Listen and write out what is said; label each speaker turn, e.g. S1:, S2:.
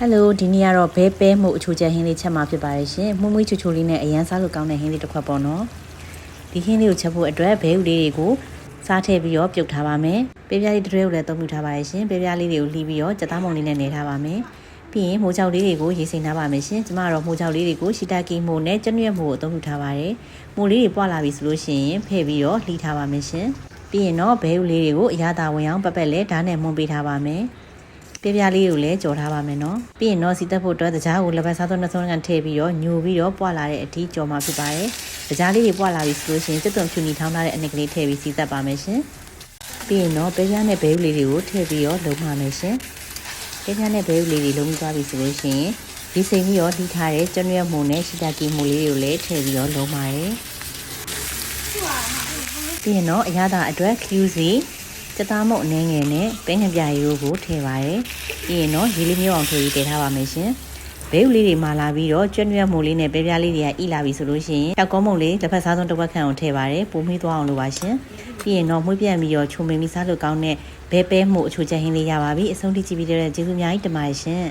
S1: Hello ဒီနေ့ကတော့ဘဲပဲမှုအချိုချက်ဟင်းလေးချက်မှာဖြစ်ပါတယ်ရှင်။မှုမွေးချိုချိုလေးနဲ့အရန်စားလို့ကောင်းတဲ့ဟင်းလေးတစ်ခွက်ပေါ့နော်။ဒီဟင်းလေးကိုချက်ဖို့အတွက်ဘဲဥလေးတွေကိုစားထည့်ပြီးတော့ပြုတ်ထားပါမယ်။ပဲပြားလေးတစ်တွဲကိုလည်းသုံးပြုထားပါရရှင်။ပဲပြားလေးတွေကိုလှီးပြီးတော့ကြက်သားမုံလေးနဲ့နေထားပါမယ်။ပြီးရင်မိုးချောက်လေးတွေကိုရေစိမ်ထားပါမယ်ရှင်။ကျမကတော့မိုးချောက်လေးတွေကိုရှီတာကီမိုနဲ့ကျနွက်မိုကိုသုံးပြုထားပါတယ်။မိုးလေးတွေပွားလာပြီဆိုလို့ရှိရင်ဖဲ့ပြီးတော့လှီးထားပါမယ်ရှင်။ပြီးရင်တော့ဘဲဥလေးတွေကိုအရသာဝင်အောင်ပက်လေးဓာတ်နဲ့မွန်ပေးထားပါမယ်။ပြပြလေးကိုလည်းကြော်ထားပါမယ်နော်ပြီးရင်တော့စီတက်ဖို့အတွက်တကြားကိုလက်ပတ်စားသွန်းနှစုံကန်ထည့်ပြီးတော့ညိုပြီးတော့ပွာလာတဲ့အထိကြော်မှာဖြစ်ပါတယ်တကြားလေးတွေပွာလာပြီဆိုလို့ရှိရင်စစ်သွန်ဖြူနီထောင်းထားတဲ့အနက်ကလေးထည့်ပြီးစီတက်ပါမယ်ရှင်ပြီးရင်တော့ပဲပြားနဲ့ဘဲဥလေးတွေကိုထည့်ပြီးတော့လုံပါမယ်ရှင်ပဲပြားနဲ့ဘဲဥလေးတွေလုံပြီးသွားပြီဆိုလို့ရှိရင်ဒီစိမ်ပြီးတော့လှီးထားတဲ့ကျနွက်မှုနဲ့ရှီတာကီမှုလေးတွေကိုလည်းထည့်ပြီးတော့လုံပါတယ်ပြီးရင်တော့အရသာအတွက်ခူးစီကြက်သားမုတ်အနှဲငယ်နဲ့ပဲငပြားရိုးကိုထည့်ပါရယ်ပြီးရင်တော့ရေလေးမြုပ်အောင်ထည့်ပြီးတည်ထားပါမယ်ရှင်ဘဲဥလေးတွေမာလာပြီးတော့ကျွတ်ညွတ်မှုလေးနဲ့ပဲပြားလေးတွေကဣလာပြီဆိုလို့ရှိရင်တောက်ကုန်းမုတ်လေးတစ်ဖက်စားဆုံးတစ်ဝက်ခန့်အောင်ထည့်ပါရယ်ပုံမေးသွားအောင်လုပ်ပါရှင်ပြီးရင်တော့မှုပြန့်ပြီးတော့ချုံမင်းပြီးစားလို့ကောင်းတဲ့ဘဲပဲမှုအချိုချက်ဟင်းလေးရပါပြီအဆုံးထိကြည့်ပြီးတဲ့ကျေးဇူးအများကြီးတင်ပါတယ်ရှင်